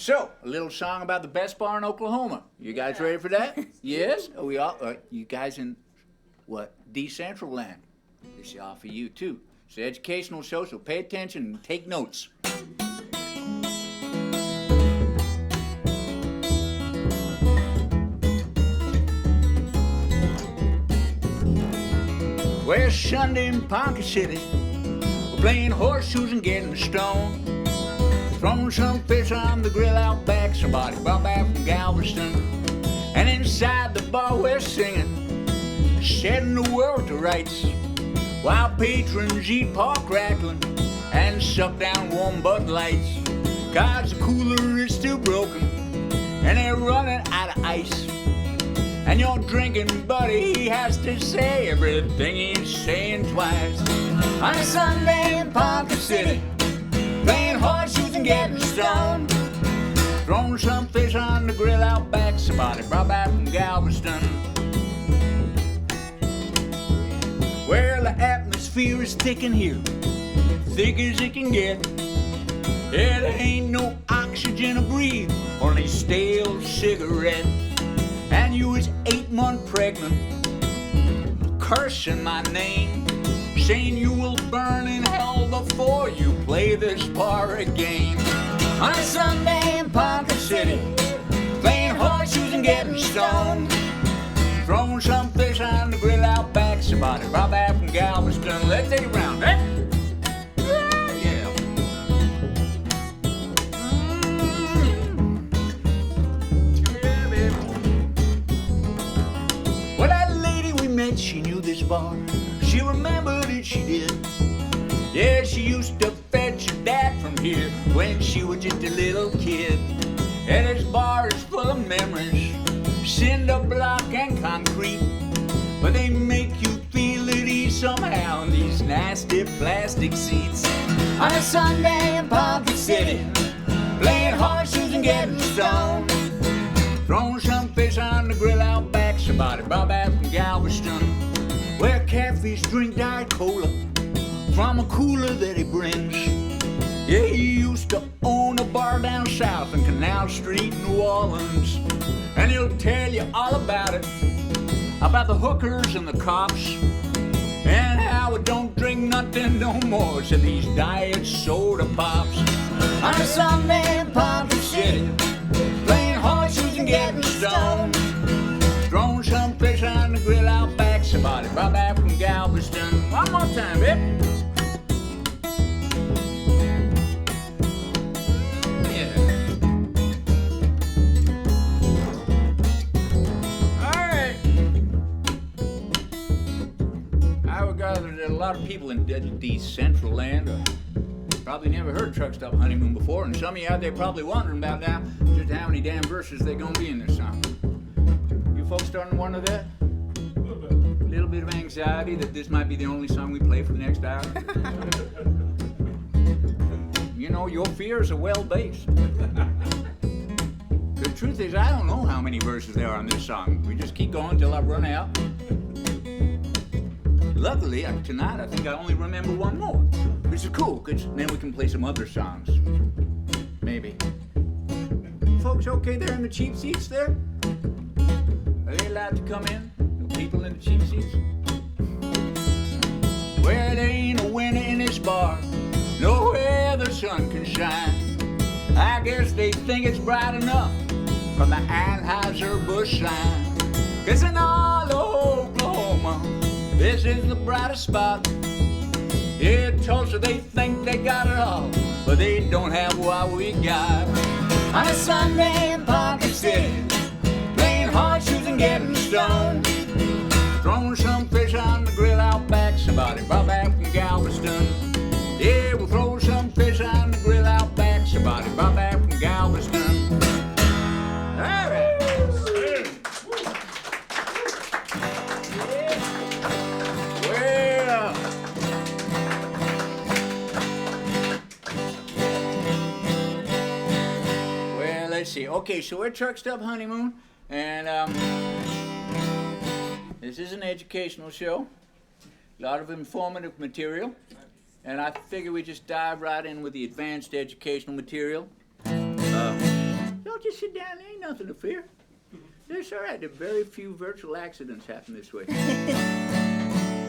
So, a little song about the best bar in Oklahoma. You guys ready for that? Yes? Are we all? You guys in what? Decentraland. This is all for you too. It's an educational show, so pay attention and take notes. Well, Sunday in Ponca City, we're playing horseshoes and getting stoned. Throwing some fish on the grill out back, somebody brought back from Galveston. And inside the bar we're singing, setting the world to rights, while patrons eat pork crackling and suck down warm Bud Lights. 'Cause the cooler is still broken and they're running out of ice. And your drinking buddy, he has to say everything he's saying twice. On a Sunday in Ponca City, playing horseshoes and getting stoned. Throwing some fish on the grill out back, somebody brought back from Galveston. Well, the atmosphere is thick in here, thick as it can get. Yeah, there ain't no oxygen to breathe, only stale cigarette. And you was 8 months pregnant, cursing my name, saying you will burn in hell before you play this bar again. On a Sunday in Ponca City, playing horseshoes and getting stoned. Throwing some fish on the grill out back, somebody brought back from Galveston. Let's take it round, eh? Yeah. Yeah, baby. Well, that lady we met, she knew this bar. She remembered it, she did. Yeah, she used to fetch her dad from here when she was just a little kid. And this bar is full of memories, cinder block and concrete, but they make you feel at ease somehow in these nasty plastic seats. On a Sunday in Ponca City, playing horseshoes and getting stoned. Throwing some fish on the grill out back, somebody brought back from Galveston, where catfish drink Diet Cola from a cooler that he brings. Yeah, he used to own a bar down south on Canal Street in New Orleans, and he'll tell you all about it, about the hookers and the cops, and how it don't drink nothing no more to these diet soda pops. On a Sunday in Ponca City, playing horseshoes and getting stoned. Throwing some fish on the grill out back, somebody brought back from Galveston. One more time, baby. Yeah. All right. I would gather that a lot of people in Decentraland probably never heard Truckstop Honeymoon before, and some of you out there probably wondering about now just how many damn verses they're gonna be in this song. You folks starting to wonder that? A little bit of anxiety that this might be the only song we play for the next hour. You know, your fears are well based. The truth is, I don't know how many verses there are on this song. We just keep going until I run out. Luckily, tonight I think I only remember one more, which is cool, because then we can play some other songs. Maybe. Folks okay there in the cheap seats there? Are they allowed to come in? The people in the cheap seats? Well, there ain't a winner in this bar, nowhere the sun can shine. I guess they think it's bright enough from the Anheuser-Busch sign. 'Cause in all of Oklahoma, this is the brightest spot. Yeah, Tulsa, they think they got it all, but they don't have what we got. On a Sunday in Ponca City, playing horseshoes and getting stoned. Throwing some fish on the grill out back, somebody brought back from Galveston. Yeah, we'll throw some fish on the grill out back, somebody brought back from Galveston. All right. Let's see. Okay, so we're Truckstop Honeymoon, and this is an educational show. A lot of informative material, and I figure we just dive right in with the advanced educational material. Well, just sit down. There ain't nothing to fear. It's all right. There are very few virtual accidents happen this way.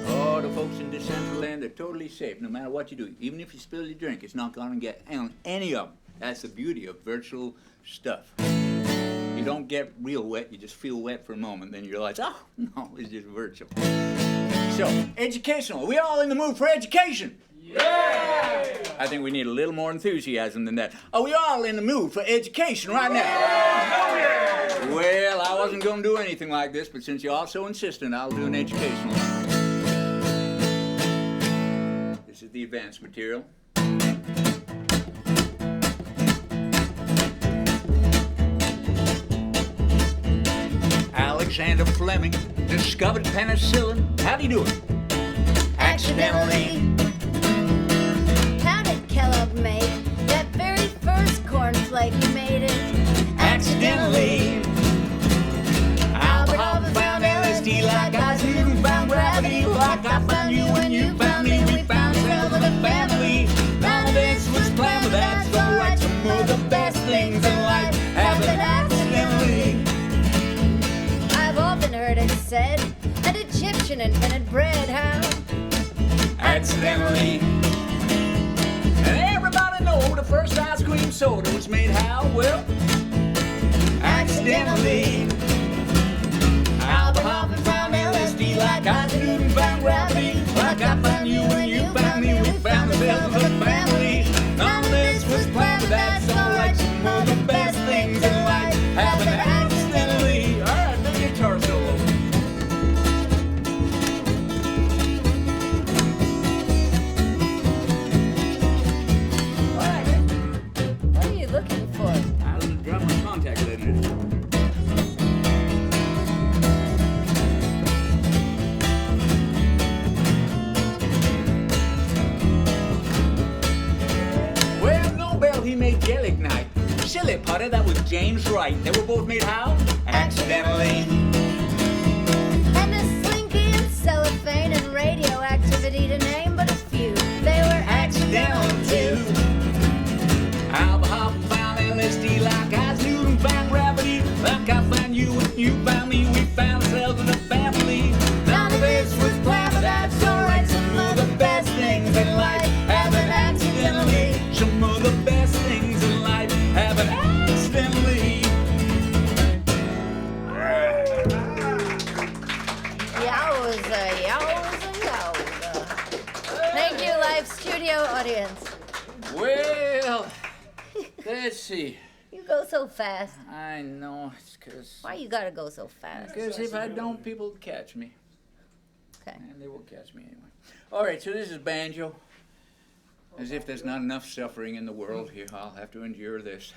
Oh, the folks in Decentraland are totally safe, no matter what you do. Even if you spill your drink, it's not going to get on any of them. That's the beauty of virtual stuff. You don't get real wet, you just feel wet for a moment, then you realize, oh, no, it's just virtual. So, educational. Are we all in the mood for education? Yeah! I think we need a little more enthusiasm than that. Are we all in the mood for education right now? Yeah! Well, I wasn't going to do anything like this, but since you're all so insistent, I'll do an educational one. This is the advanced material. Alexander Fleming discovered penicillin. How'd he do it? Accidentally. How did Kellogg make that very first cornflake? He made it Accidentally. Albert Hofmann found LSD like Isaac Newton found gravity. Like I found you when you found me. We found ourselves in a family. None of this was planned, but that's alright. Some of the best things in life happen accidentally. I've often heard it said an Egyptian invented bread. How? Accidentally. And everybody know the first ice cream soda was made how? Well, accidentally. Albert Hofmann found LSD like Isaac Newton found gravity. Like I found you when you found me. We found ourselves a family. None of this was planned, but that's alright. Some of the best things in life happen accidentally. Alright, the guitar solo. What are you looking for? I was drop my contact lenses. Well, Nobel, he made gelignite. Silly putter, that was James Wright. They were both made how? Accidentally. And a slinky and cellophane and radioactivity to name but a few. They were accidental too. Albert Hofmann found LSD like Isaac Newton found gravity. Like I found you and you found me. We found ourselves in a family. None of this was planned, but that's alright. Some of the best things in life happen accidentally. Some of the best things in life happen accidentally. Yowza, yowza, yowza. Thank you, live studio audience. Well, let's see. You go so fast. I know, it's because Why you gotta go so fast? if I don't, people will catch me. Okay. And they will catch me anyway. All right, so this is banjo. As if there's not enough suffering in the world here, I'll have to endure this.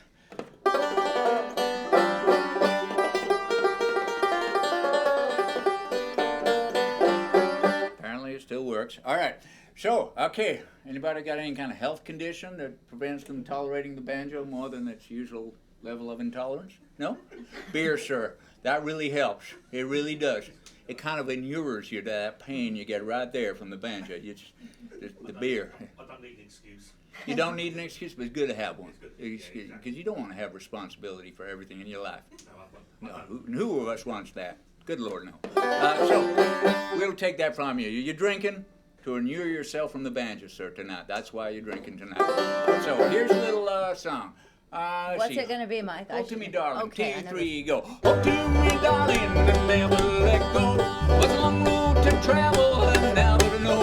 Apparently it still works. All right, so, okay. Anybody got any kind of health condition that prevents them tolerating the banjo more than its usual level of intolerance? No? Beer, sir. That really helps. It really does. It kind of inures you to that pain you get right there from the banjo. You just, the beer. I don't need an excuse. You don't need an excuse, but it's good to have one. Because you don't want to have responsibility for everything in your life. No, who of us wants that? Good Lord, no. So, we'll take that from you. You're drinking to inure yourself from the banjo, sir, tonight. That's why you're drinking tonight. So, here's a little song. What's it gonna be, Mike? Hold to me, darling. Okay, 2, I never- 3, go. Hold to me, darling, and never let go. What's a long road to travel, and now that I know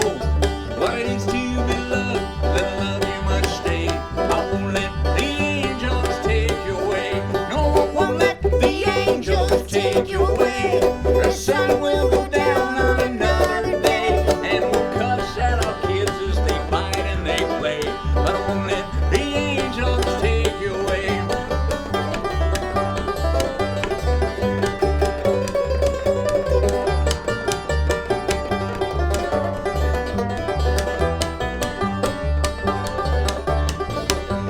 what it is to be loved, then love you must stay. I won't let the angels take you away. No, I won't let the angels take you away. The sun will go down on another day, and we'll cuss at our kids as they fight and they play. But I won't let the angels take you away.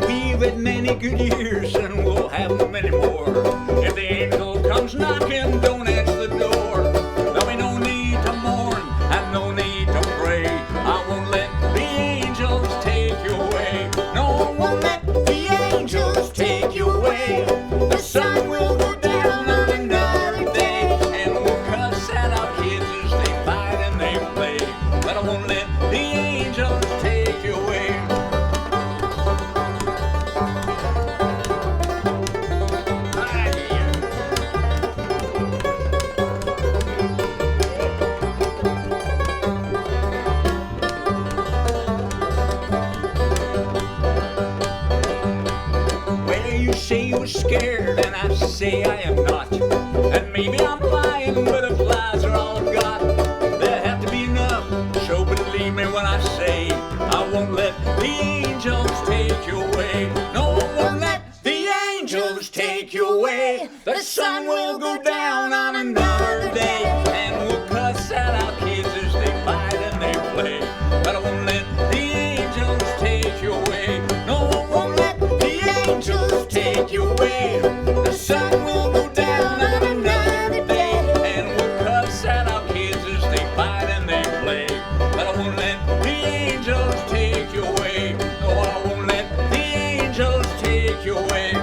We've had many good years and we'll have many more. If the angel comes knocking, don't answer the door. There'll be no need to mourn and no need to pray. I won't let the angels take you away. No, I won't let the angels take you away. The sun will go down on another day, and we'll cuss at our kids as they fight and they play. But I won't let the angels take you away. You say you were scared, and I say I am not. And maybe I'm lying, but if lies are all I've got, there have to be enough. So believe me when I say I won't let the angels take you away. No, I won't let the angels take you away. The sun will go down on another day, and we'll cuss at our kids as they fight and they play. But I won't let the angels take you away. No, I won't let the angels take you away. The sun will go down on another day, and we'll cuss at our kids as they fight and they play. But I won't let the angels take you away. No, I won't let the angels take you away.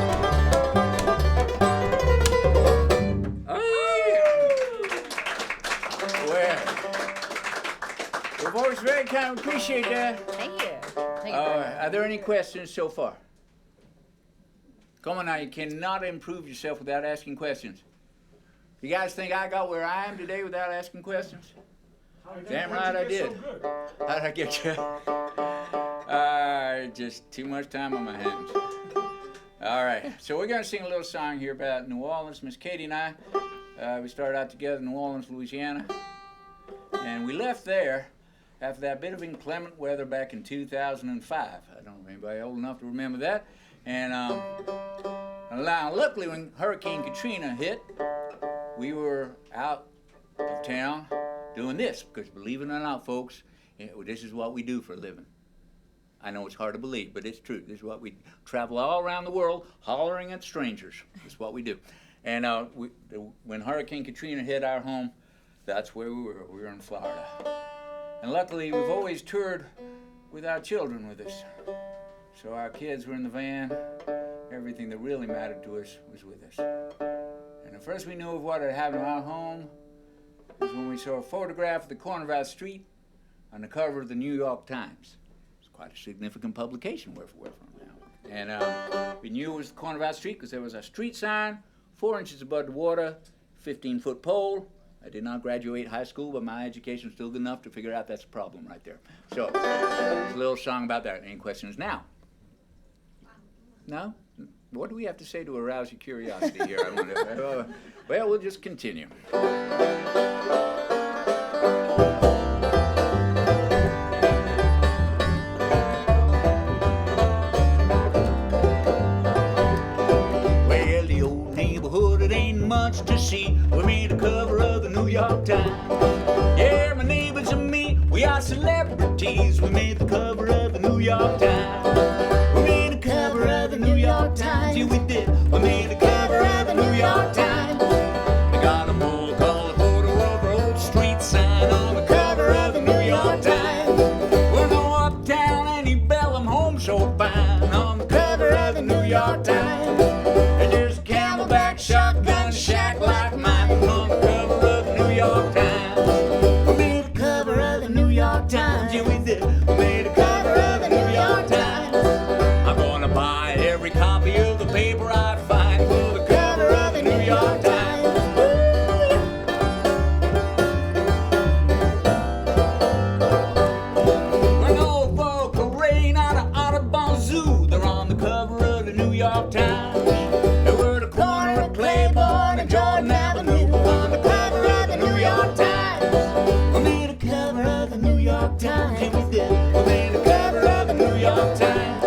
Well, folks, very kind. Appreciate that. Thank you. Thank you. Are there any questions so far? Come on now, you cannot improve yourself without asking questions. You guys think I got where I am today without asking questions? Damn right I did. How'd I get you? Just too much time on my hands. All right, so we're going to sing a little song here about New Orleans. Miss Katie and I, we started out together in New Orleans, Louisiana. And we left there after that bit of inclement weather back in 2005. I don't know if anybody old enough to remember that. And now, luckily, when Hurricane Katrina hit, we were out of town doing this. Because believe it or not, folks, this is what we do for a living. I know it's hard to believe, but it's true. This is what we travel all around the world, hollering at strangers. That's what we do. And when Hurricane Katrina hit our home, that's where we were. We were in Florida. And luckily, we've always toured with our children with us. So our kids were in the van. Everything that really mattered to us was with us. And the first we knew of what had happened to our home was when we saw a photograph of the corner of our street on the cover of the New York Times. It's quite a significant publication where we're from now. And we knew it was the corner of our street because there was a street sign, 4 inches above the water, 15-foot pole. I did not graduate high school, but my education was still good enough to figure out that's a problem right there. So, there's a little song about that. Any questions now? No? What do we have to say to arouse your curiosity here? I wonder. Well, we'll just continue. Well, the old neighborhood, it ain't much to see. We made the cover of the New York Times. Yeah, my neighbors and me, we are celebrities. We made the cover of the New York Times. We made the cover of the New York Times. Yeah, we did. We made the cover of the New York Times. We got a bull called a photo of our old street sign on the cover of the New York Times. We're no uptown any Bellum home so fine on the cover of the New York Times. And there's a camelback shotgun shack like mine on the cover of the New York Times. We made the cover of the New York Times. Yeah, we did. We made the cover of the New York Times. I'm gonna buy every copy of the paper I find for the cover of the New York Times. We're no folk rain out of Audubon Zoo. They're on the cover of the New York Times. And we're the corner of Claiborne and Jordan Avenue on the cover of the New York Times. We made a cover of the New York Times. Yeah, we did. We made a cover of the New York Times.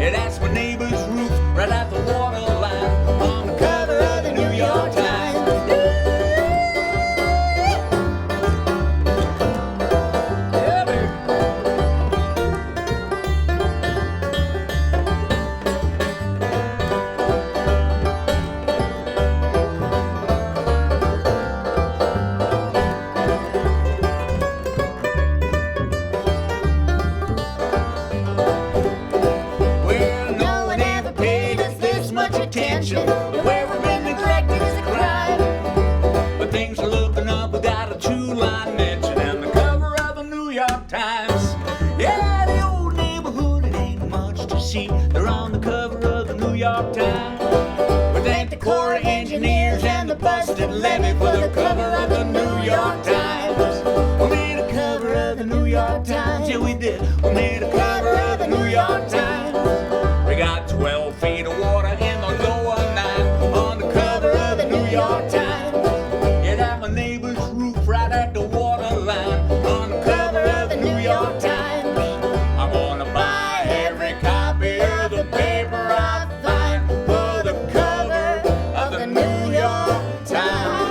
Yeah, that's my neighbor's roof right at the water line on the cover of the New York Times. Yeah, baby. Well, no one ever paid us this much attention. The way we're York Times. We thank the Corps of Engineers and the busted levee for the cover of the New York Times. We made a cover of the New York Times, yeah we did. We made a cover of the New York Times. We got 12 feet of water in the lower line on the cover of the New York Times. Yeah, that my neighbor's roof right at the water line on the cover of the New York Times. I'm gonna buy every copy of the paper I find for the cover of the New York Times.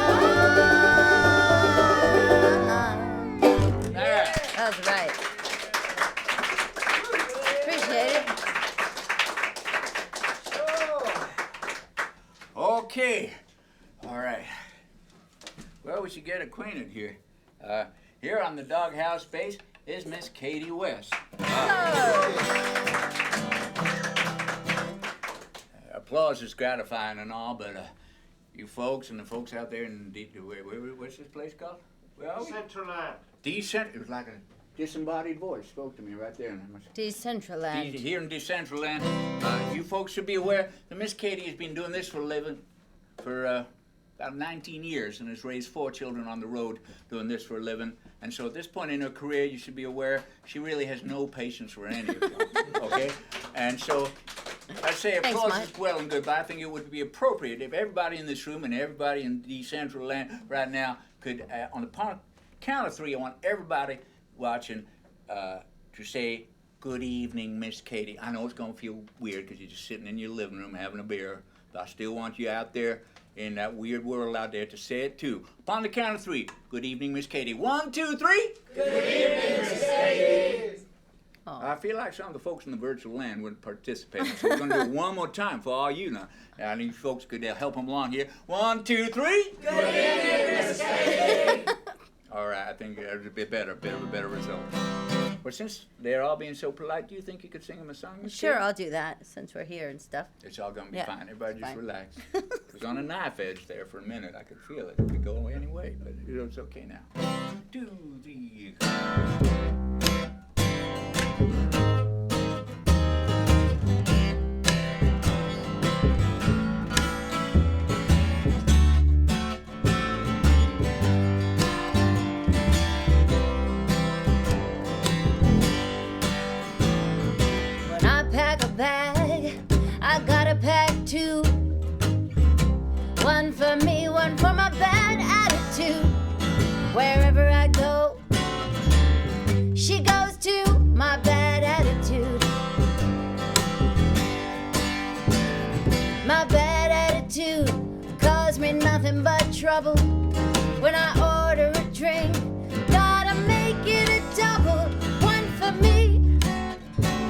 There. That was right. Appreciate it. Okay. All right. Well, we should get acquainted here. Here on the doghouse space is Miss Katie West. Applause is gratifying and all, but you folks and the folks out there in what's this place called? Decentraland. It was like a disembodied voice spoke to me right there. Decentraland. Here in Decentraland, you folks should be aware that Miss Katie has been doing this for a living for about 19 years and has raised 4 children on the road doing this for a living. And so at this point in her career, you should be aware she really has no patience for any of you, okay? And so I'd say applause is well and good, but I think it would be appropriate if everybody in this room and everybody in Decentraland right now could, on the count of 3, I want everybody watching to say, "Good evening, Miss Katie." I know it's going to feel weird because you're just sitting in your living room having a beer, but I still want you out there in that weird world out there to say it too. Upon the count of 3, "Good evening, Miss Katie." 1, 2, 3. Good evening, Miss Katie. Oh. I feel like some of the folks in the virtual land wouldn't participate, so we're going to do it one more time for all you now. I need folks could help them along here. 1, 2, 3. Good evening, Miss Katie. All right, I think that was a bit of a better result. Well, since they're all being so polite, do you think you could sing them a song, Miss Sure, Katie? I'll do that since we're here and stuff. It's all going to be Yeah, fine. Everybody just fine. relax. It was on a knife edge there for a minute. I could feel it. It could go any way, but it's okay now. Do the... When I pack a bag, I gotta pack 2. One for me, one for my bad attitude. Wherever I go, she goes to my bad attitude. My bad attitude caused me nothing but trouble. When I order a drink, gotta make it a double. One for me,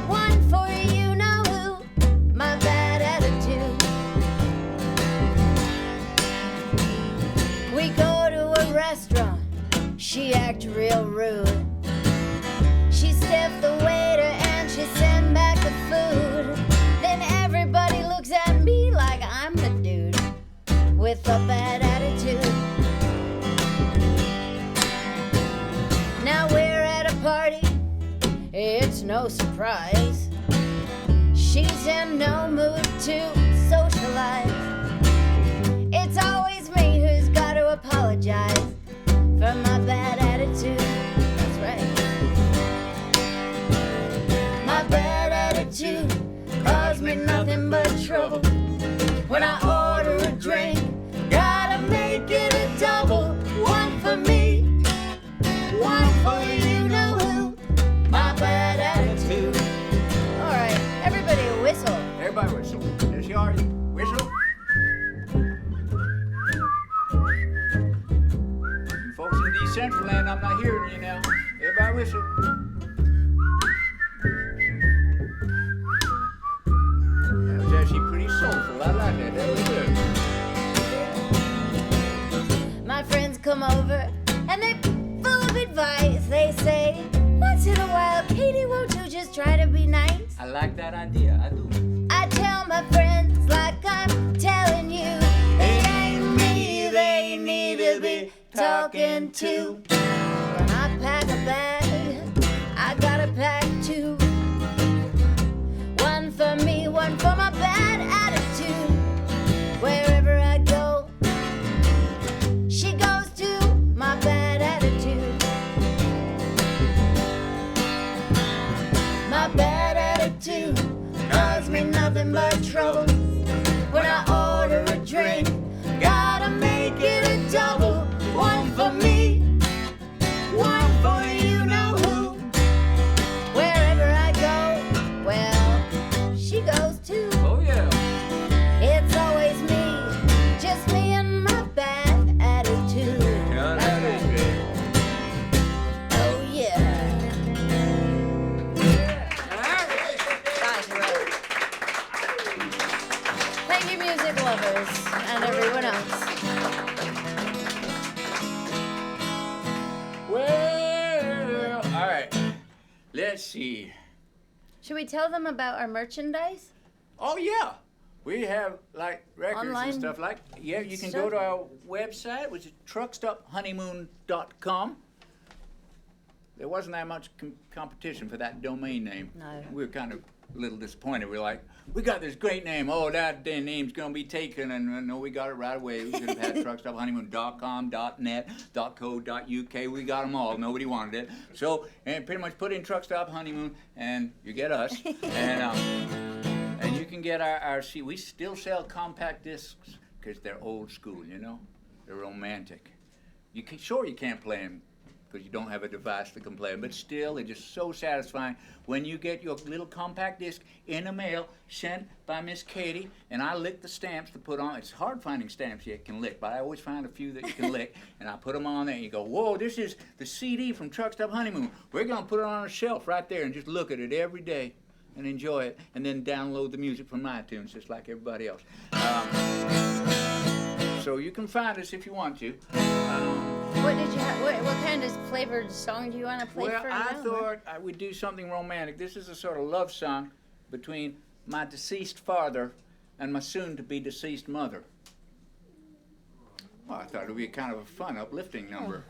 one for you know who. My bad attitude. We go to a restaurant, she act real rude. She stiffed the waiter and she sent back the food. Then everybody looks at me like I'm the dude with a bad attitude. Now we're at a party, it's no surprise. She's in no mood to socialize. It's always me who's got to apologize for my bad attitude. That's right. My bad attitude caused me nothing but trouble. When I order a drink, gotta make it a double. One for me, one for you know who. My bad attitude. All right, everybody whistle. Everybody whistle. Yes, you are. Whistle. You folks in Decentraland, I'm not hearing you now. Everybody whistle. That was actually pretty soulful. I like that. That was good. My friends come over and they're full of advice. They say, once in a while, Katie, won't you just try to be nice? I like that idea. I do. I tell my friends like I'm telling you, it ain't me they need to be talking to. When I pack a bag, I gotta pack 2. One for me, one for my bad attitude. you music lovers and everyone else. Well, all right. Let's see. Should we tell them about our merchandise? Oh, yeah. We have, like, records Online and stuff like yeah, you can stuff? go to our website, which is truckstophoneymoon.com. There wasn't that much competition for that domain name. No. We were kind of a little disappointed. We were like, we got this great name. Oh, that damn name's going to be taken. And no, we got it right away. We could have had truckstophoneymoon.com, .net, .co.uk. We got them all. Nobody wanted it. So, and pretty much put in Truckstop Honeymoon, and you get us. And you can get our see. We still sell compact discs because they're old school, you know? They're romantic. You can't play them because you don't have a device that can play them, but still, they're just so satisfying when you get your little compact disc in the mail sent by Miss Katie, and I lick the stamps to put on. It's hard finding stamps you can lick, but I always find a few that you can lick, and I put them on there, and you go, whoa, this is the CD from Truckstop Honeymoon. We're going to put it on a shelf right there and just look at it every day and enjoy it, and then download the music from iTunes just like everybody else. So you can find us if you want to. What did you have? What kind of flavored song do you want to play Well, for I them? thought I would do something romantic. This is a sort of love song between my deceased father and my soon-to-be deceased mother. Well, I thought it would be a kind of a fun, uplifting number.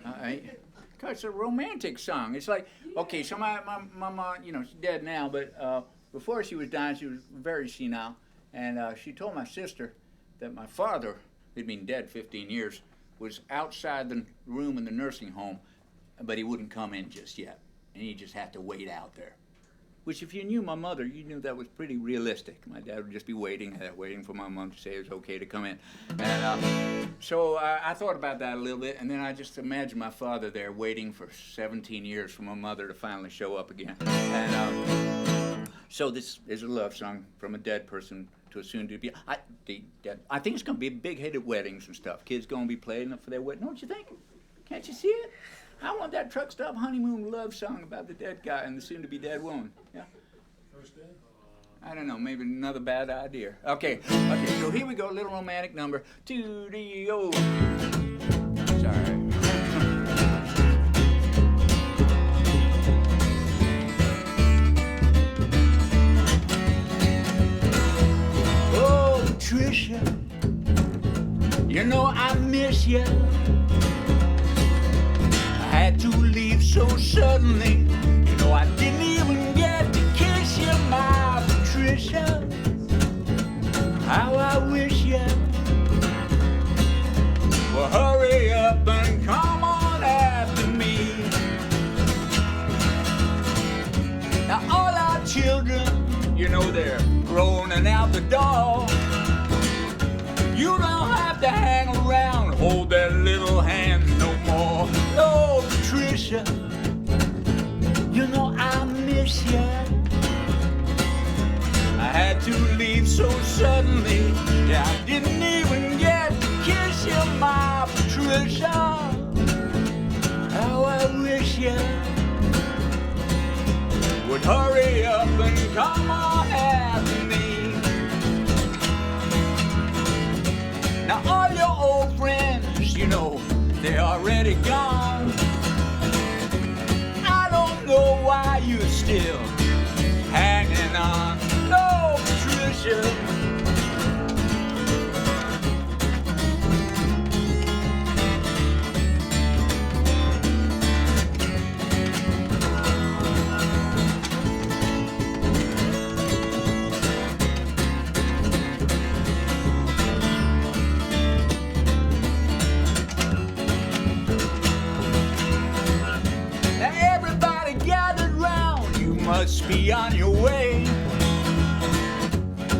Cause it's a romantic song. It's like, okay, so my mom, you know, she's dead now, but before she was dying, she was very senile, and she told my sister that my father, he'd been dead 15 years, was outside the room in the nursing home, but he wouldn't come in just yet, and he just had to wait out there. Which, if you knew my mother, you knew that was pretty realistic. My dad would just be waiting for my mom to say it was okay to come in. And so I thought about that a little bit, and then I just imagined my father there waiting for 17 years for my mother to finally show up again. And so this is a love song from a dead person to a soon-to-be. I think it's going to be a big hit at weddings and stuff. Kids going to be playing it for their wedding. Don't you think? Can't you see it? I want that Truckstop Honeymoon love song about the dead guy and the soon-to-be dead woman. Yeah. I don't know. Maybe another bad idea. Okay. So here we go. A little romantic number. To the old. Sorry. Patricia, you know I miss you. I had to leave so suddenly. You know I didn't even get to kiss you, my Patricia. How I wish you would hurry up and come on after me. Now all our children, you know they're grown and out the door. You don't have to hang around, hold their little hands no more. Oh, Patricia, you know I miss you. I had to leave so suddenly, yeah, I didn't even get to kiss you, my Patricia. How I wish you would hurry up and come on after me. Now all your old friends, you know, they're already gone. I don't know why you're still hanging on. No, Patricia. Must be on your way.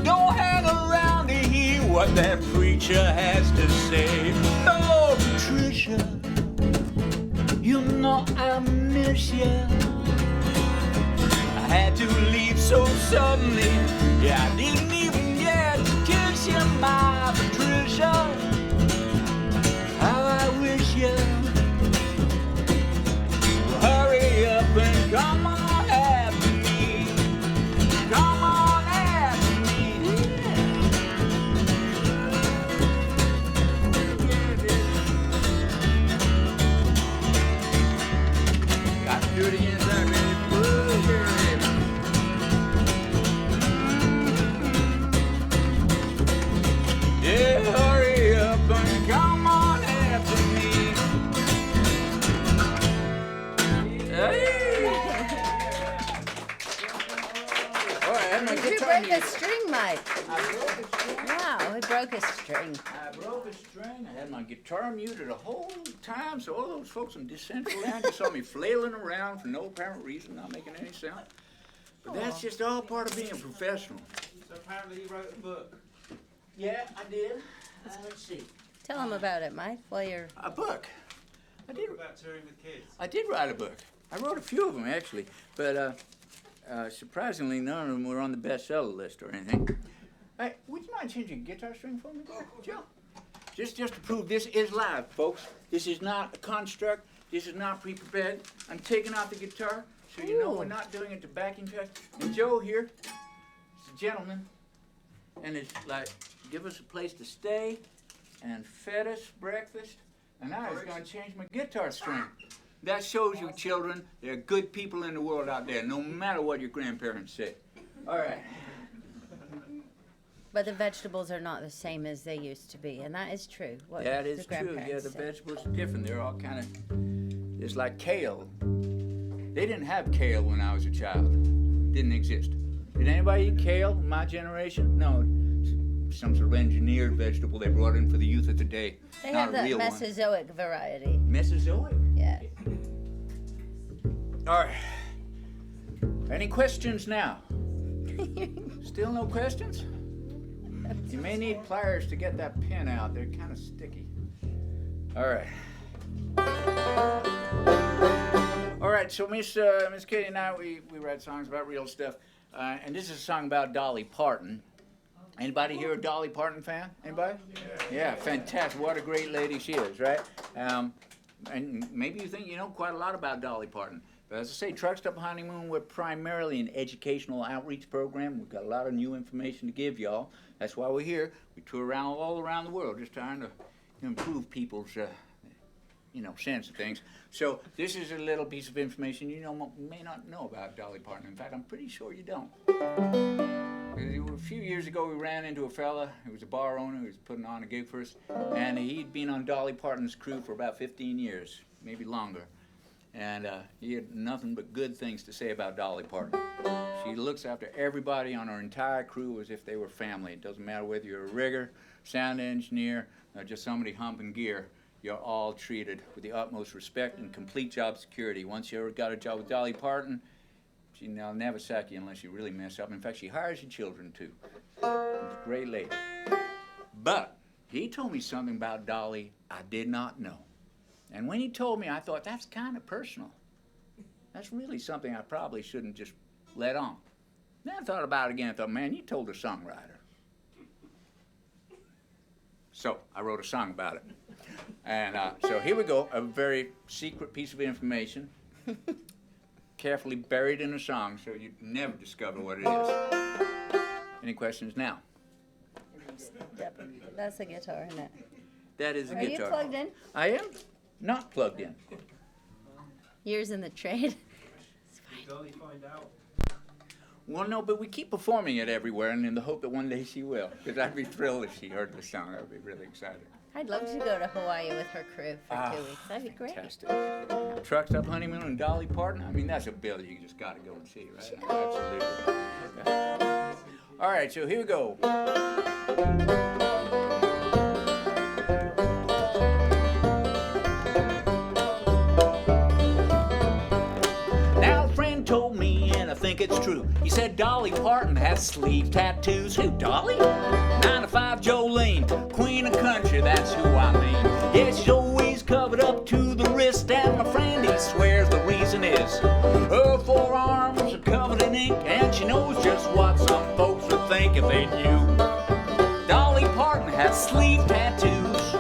Don't hang around to hear what that preacher has to say. Oh, Patricia, you know I miss you. I had to leave so suddenly, yeah, I didn't even get to kiss you, my Patricia. How I wish you would hurry up and come on. Come on after me. broke a string, Mike. I broke a string. Wow, he broke a string. I broke a string. I had my guitar muted the whole time, so all those folks in Decentraland just saw me flailing around for no apparent reason, not making any sound. But that's just all part of being a professional. So apparently you wrote a book. Yeah, I did. Let's see. Tell him about it, Mike, while you're... A book. I did. About touring with kids. I did write a book. I wrote a few of them actually, but surprisingly, none of them were on the bestseller list or anything. Hey, would you mind changing your guitar string for me, Joe? Just to prove this is live, folks. This is not a construct. This is not pre-prepared. I'm taking out the guitar so you know we're not doing it to backing track. And Joe here is a gentleman, and it's like give us a place to stay and fed us breakfast. And I was going to change my guitar string. That shows you, children, there are good people in the world out there, no matter what your grandparents say. All right. But the vegetables are not the same as they used to be, and that is true. What That the is true. Yeah, grandparents the said. vegetables are different. They're all kind of, it's like kale. They didn't have kale when I was a child. Didn't exist. Did anybody eat kale in my generation? No. Some sort of engineered vegetable they brought in for the youth of today. They Not have a the real one. Mesozoic variety. Mesozoic? Yeah. All right. Any questions now? Still no questions? You may need pliers to get that pin out. They're kind of sticky. All right. All right, so Miss Katie and I, we write songs about real stuff. And this is a song about Dolly Parton. Anybody here a Dolly Parton fan? Anybody? Yeah, fantastic. What a great lady she is, right? And maybe you think you know quite a lot about Dolly Parton. But as I say, Truckstop Honeymoon, we're primarily an educational outreach program. We've got a lot of new information to give y'all. That's why we're here. We tour around all around the world just trying to improve people's sense of things. So this is a little piece of information you may not know about Dolly Parton. In fact, I'm pretty sure you don't. A few years ago, we ran into a fella who was a bar owner who was putting on a gig for us, and he'd been on Dolly Parton's crew for about 15 years, maybe longer. And he had nothing but good things to say about Dolly Parton. She looks after everybody on her entire crew as if they were family. It doesn't matter whether you're a rigger, sound engineer, or just somebody humping gear. You're all treated with the utmost respect and complete job security. Once you ever got a job with Dolly Parton, she'll never sack you unless you really mess up. In fact, she hires your children, too. She's a great lady. But he told me something about Dolly I did not know. And when he told me, I thought, that's kind of personal. That's really something I probably shouldn't just let on. Then I thought about it again. I thought, man, you told a songwriter. So I wrote a song about it. And so here we go, a very secret piece of information. Carefully buried in a song so you'd never discover what it is. Any questions now? Yep. That's a guitar, isn't it? That is a Are guitar. you plugged in? I am not plugged in. Years in the trade. Did Dolly find out? Well, no, but we keep performing it everywhere and in the hope that one day she will. Because I'd be thrilled if she heard the song. I'd be really excited. I'd love to go to Hawaii with her crew for 2 weeks. That'd be great. Fantastic. Truckstop Honeymoon and Dolly Parton. I mean, that's a bill you just got to go and see, right? Absolutely. Yeah. All right, so here we go. Now a friend told me, and I think it's true. He said Dolly Parton has sleeve tattoos. Who, Dolly? 9 to 5 Jolene, queen of country, that's who I mean. Yeah, she's always covered up to the wrist, and my friend, he swears the reason is her forearms are covered in ink, and she knows just what some folks would think if they knew. Dolly Parton has sleeve tattoos.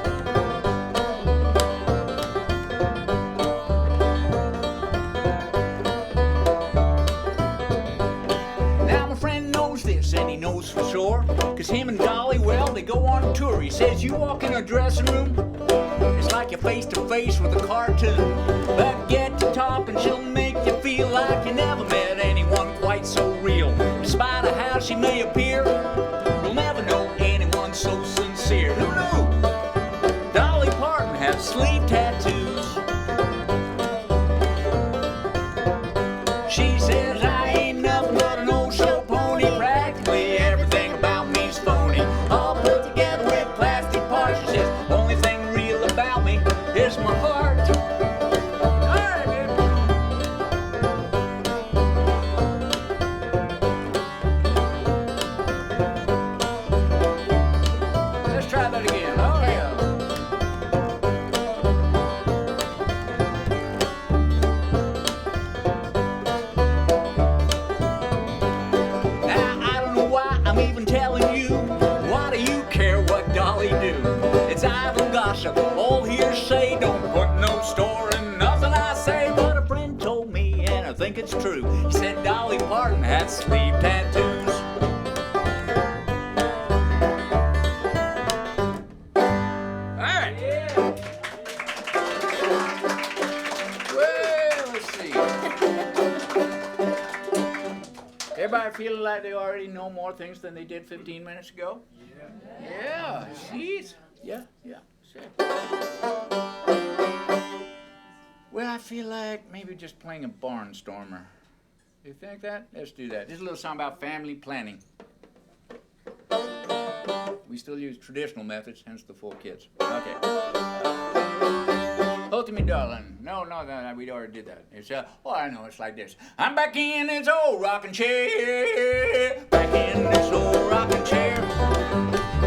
Now my friend knows this, and he knows for sure, 'cause him and Dolly, well, they go on tour. He says you walk in her dressing room, it's like you're face to face with a cartoon. But get to talking, she'll make you feel like you never met anyone quite so real. In spite of how she may appear, you'll never know anyone so sincere. Who knew? Dolly Parton has sleeve tattoos. She says I ain't nothing but an old show pony, practically Dolly do? It's idle gossip, all hearsay, don't put no store in nothing I say. But a friend told me, and I think it's true, he said Dolly Parton had sleeve tattoos. All right. Well, let's see. Everybody feeling like they already know more things than they did 15 minutes ago? Yeah, jeez. Yeah, sure. Well, I feel like maybe just playing a barnstormer. You think that? Let's do that. This is a little song about family planning. We still use traditional methods, hence the full kids. Okay. Hold to me, darling. No, we already did that. It's I know, it's like this. I'm back in this old rocking chair. Back in this old rocking chair.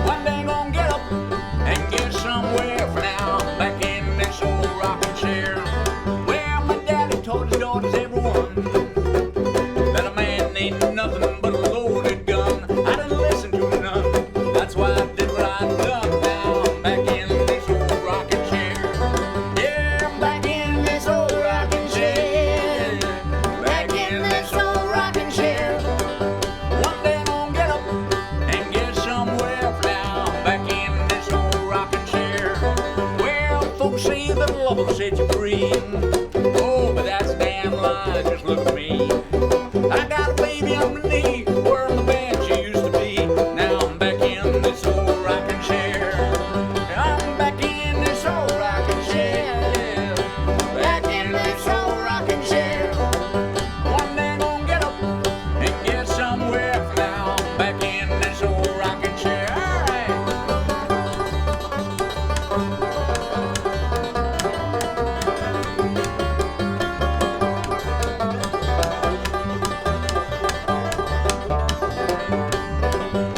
One day I'm gonna get up and get somewhere. For now, I'm back in this old rocking chair. Well, my daddy told his daughters, everyone, that a man ain't nothing but a loaded gun. I didn't listen to none. That's why I did what I done. Now I'm back in this old rocking chair. Yeah, I'm back in this old rocking chair. Back in this old rocking chair. One day I'm gonna get up and get somewhere. For now I'm back in this old rocking chair. Well, folks say that love will set you free. Oh, but that's a damn lie. Just look at me. I got a baby on my knee, where my bed she used to be. Now I'm back in this old rocking chair. I'm back in this old rocking chair. Back in this old rocking chair. One day I'm gonna get up and get somewhere. For now I'm back in this old rocking chair. All right.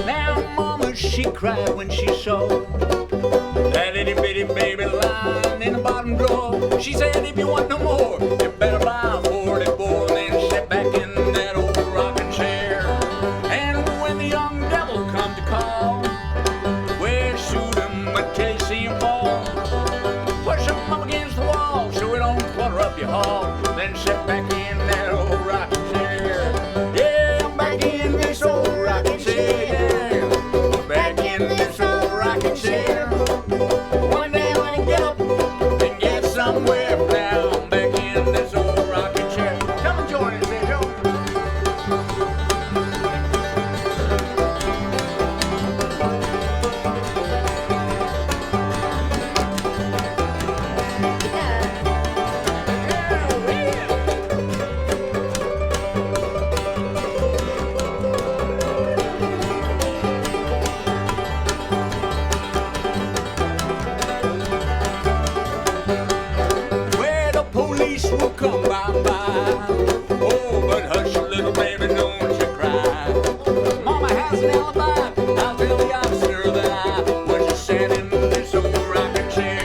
Now mama, she cried when she saw that itty bitty baby lying in the bottom drawer. She said, if you want no more, you better buy a 44. And then sit back in that old rocking chair. And when the young devil come to call, well, shoot him until you see him fall. Push him up against the wall so it don't clutter up your hall. Then sit back in that old rocking chair. Yeah, I'm back in this old rocking chair. Back in this old rocking chair. One day when I get up and get somewhere. Now I'm back in this old rocking chair. Come and join us, there, Joe. Where the police will come by. Oh, but hush, little baby, don't you cry. Mama has an alibi. I'll tell the officer that I was just sat in this old rocking chair.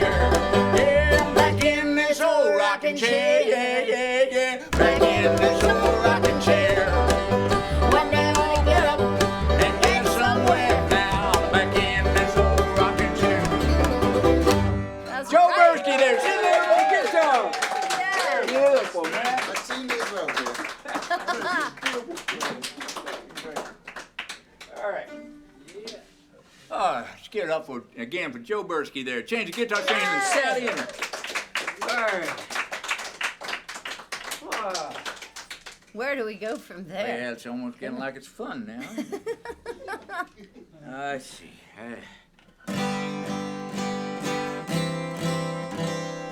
Yeah, I'm back in this old rocking chair. Yeah. Back in this old rocking chair. One day when I get up and get somewhere. Now I'm back in this old rocking chair. That's Joe right. Bursky there. Sit there on the guitar. Yeah. Beautiful, man. Let's sing this out there. All right. Oh, let's get it up again for Joe Bursky there. Change the guitar strings and sat in. All right. Where do we go from there? Well, it's almost getting like it's fun now. Let's see.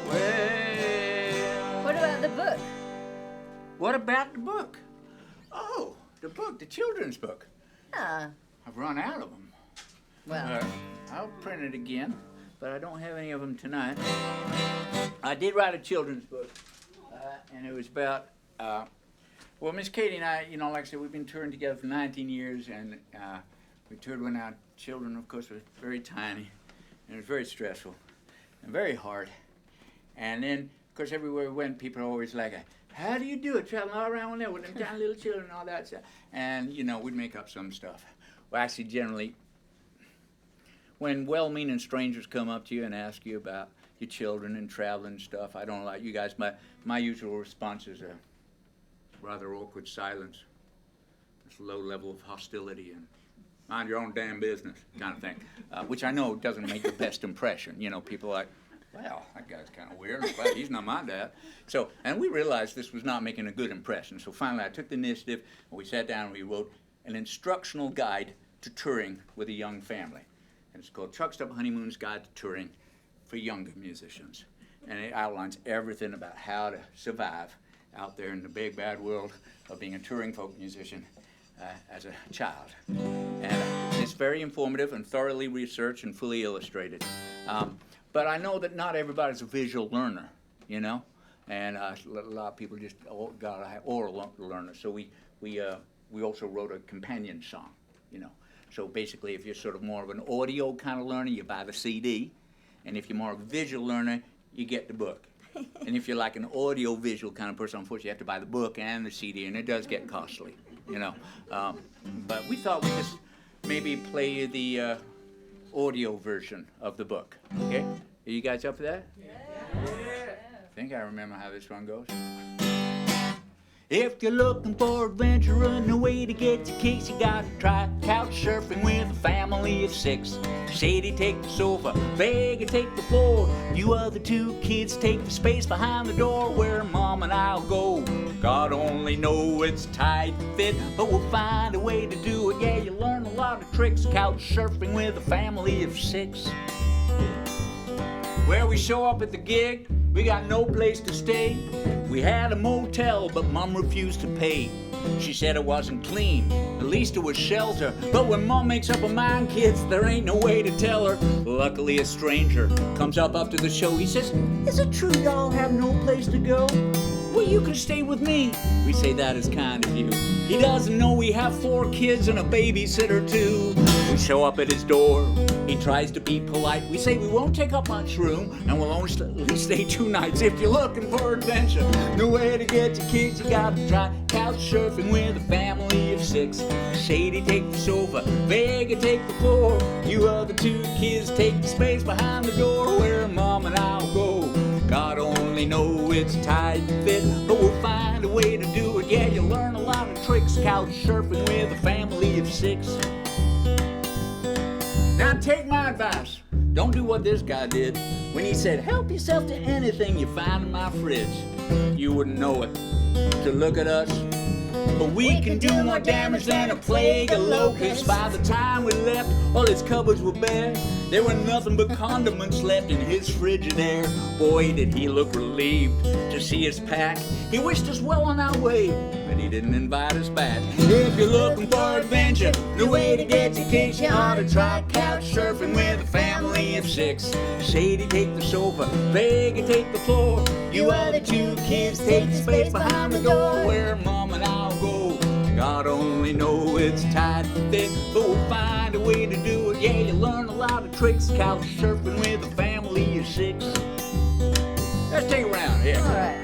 Well, What about the book? what about the book? Oh, the book, the children's book. Ah, I've run out of them. well, I'll print it again, but I don't have any of them tonight. I did write a children's book, and it was about, well, Miss Katie and I, like I said, we've been touring together for 19 years, and we toured when our children, of course, were very tiny, and it was very stressful and very hard. And then, of course, everywhere we went, people are always like, how do you do it, traveling all around there with them tiny little children and all that stuff? And, we'd make up some stuff. Well, actually, generally, when well-meaning strangers come up to you and ask you about your children and traveling and stuff, I don't know like you guys, my usual response is a rather awkward silence. It's a low level of hostility and mind your own damn business kind of thing, which I know doesn't make the best impression. You know, people are like, well, that guy's kind of weird. I'm glad he's not my dad. So, and we realized this was not making a good impression. So finally I took the initiative and we sat down and we wrote an instructional guide to touring with a young family. And it's called Truckstop Honeymoon's Guide to Touring for Younger Musicians. And it outlines everything about how to survive out there in the big bad world of being a touring folk musician as a child. And it's very informative and thoroughly researched and fully illustrated. But I know that not everybody's a visual learner, you know, and a lot of people just got to have oral learners. So we also wrote a companion song, you know. So basically, if you're sort of more of an audio kind of learner, you buy the CD, and if you're more of a visual learner, you get the book. And if you're like an audio-visual kind of person, unfortunately, you have to buy the book and the CD, and it does get costly, you know. But we thought we'd just maybe play you the audio version of the book. Okay? Are you guys up for that? Yeah. I think I remember how this one goes. If you're looking for adventure and a way to get your kicks, you gotta try couch surfing with a family of 6. Sadie, take the sofa, Vega, take the floor. You other 2 kids take the space behind the door where Mom and I'll go. God only know it's tight fit, but we'll find a way to do it. Yeah, you learn a lot of tricks couch surfing with a family of 6. Where we show up at the gig, we got no place to stay. We had a motel, but Mom refused to pay. She said it wasn't clean, at least it was shelter. But when Mom makes up her mind, kids, there ain't no way to tell her. Luckily a stranger comes up after the show. He says, is it true y'all have no place to go? Well, you can stay with me. We say that is kind of you. He doesn't know we have 4 kids and a babysitter too. We show up at his door. He tries to be polite. We say we won't take up much room and we'll only stay 2 nights. If you're looking for adventure, no way to get your kids, you gotta try couch surfing with a family of 6. Sadie, take the sofa, Vega, take the floor. You other 2 kids take the space behind the door where Mom and I'll go. God only know it's tight fit, but we'll find a way to do it. Yeah, you'll learn a lot of tricks couch surfing with a family of 6. Now take my advice, don't do what this guy did when he said, help yourself to anything you find in my fridge. You wouldn't know it to look at us, but we can do more damage than a plague of locusts. By the time we left, all his cupboards were bare. There were nothing but condiments left in his Frigidaire. Boy, did he look relieved to see us pack. He wished us well on our way, but he didn't invite us back. If you're looking for adventure, no way to get your kicks, you ought to try couch surfing with a family of 6. Sadie, take the sofa, Vega, take the floor. You other 2 kids take the space behind the door where Mom and I'll go. God only know it's tight fit, but we'll find a way to do it. Yeah, you learn a lot of tricks couch surfing with a family of 6. Let's take a round here. All right.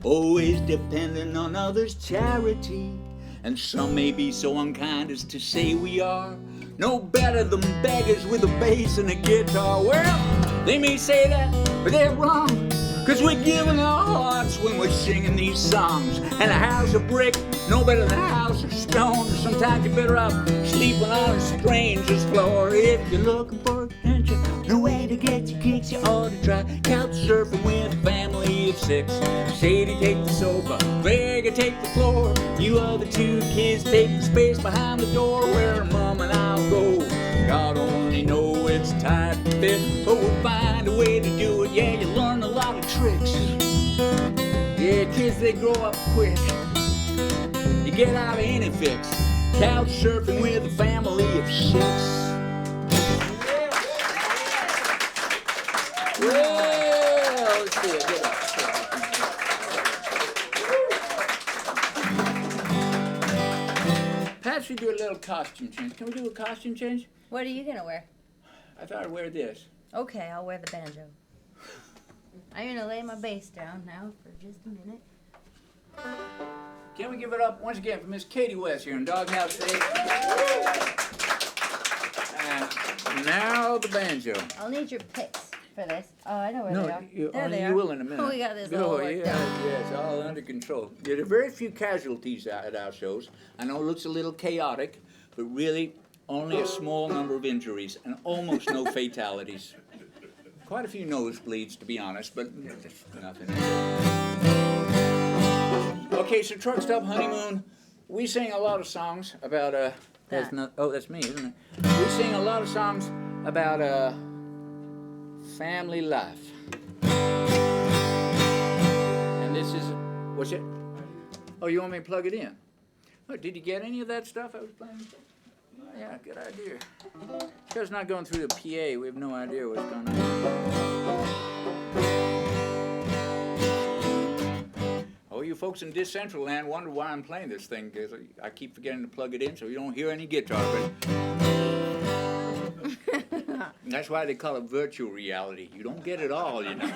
Always dependent on others' charity, and some may be so unkind as to say we are no better than beggars with a bass and a guitar. Well, they may say that, but they're wrong, 'cause we're giving our hearts when we're singing these songs. And a house of brick, no better than a house of stone. Sometimes you're better off sleeping on a stranger's floor. If you're looking for adventure, no way to get your kicks, you ought to try couch surfing with a family of 6. Sadie, take the sofa, Vega, take the floor. You other 2 kids take the space behind the door where Mom and I'll go. God only know it's tight fit, but we'll find a way to do it. Yeah, you learn a lot of tricks. Yeah, kids, they grow up quick. You get out of any fix. Couch surfing with a family of 6. Yeah, let's see it. Get up. Perhaps we do a little costume change. Can we do a costume change? What are you gonna wear? I thought I'd wear this. Okay, I'll wear the banjo. I'm gonna lay my bass down now for just a minute. Can we give it up once again for Miss Katie West here in Doghouse State? And now the banjo. I'll need your picks for this. Oh, I know where they are. You, There they you are. will in a minute. Oh, we got this all worked yeah, out. yes, all under control. There are very few casualties at our shows. I know it looks a little chaotic, but really only a small number of injuries and almost no fatalities. Quite a few nosebleeds, to be honest, but nothing. Okay, so Truckstop Honeymoon, we sing a lot of songs about that's not, oh, that's me, isn't it? We sing a lot of songs about family life. And this is, what's it? Oh, you want me to plug it in? Oh, did you get any of that stuff I was playing? Oh, yeah, good idea. Because not going through the PA, we have no idea what's going on. Oh, you folks in Decentraland wonder why I'm playing this thing, because I keep forgetting to plug it in so you don't hear any guitar. But that's why they call it virtual reality. You don't get it all, you know.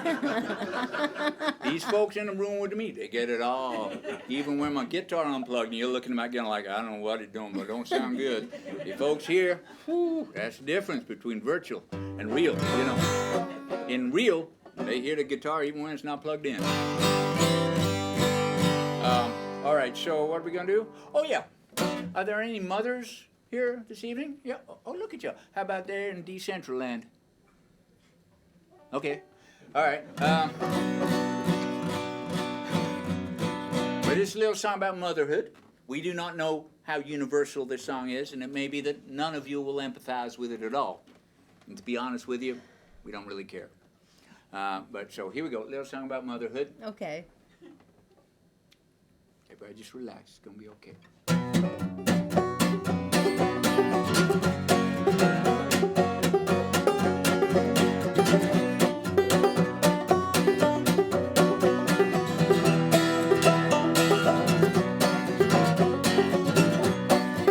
These folks in the room with me, they get it all. Even when my guitar unplugged and you're looking at my guitar like, I don't know what it's doing, but it don't sound good. You folks here, whew, that's the difference between virtual and real, you know. In real, they hear the guitar even when it's not plugged in. All right, so what are we going to do? Oh, yeah. Are there any mothers here this evening? Yeah. Oh, look at you. How about there in Decentraland? Okay. All right. Well, this is a little song about motherhood. We do not know how universal this song is, and it may be that none of you will empathize with it at all. And to be honest with you, we don't really care. But so here we go. A little song about motherhood. Okay. Everybody just relax. It's going to be okay.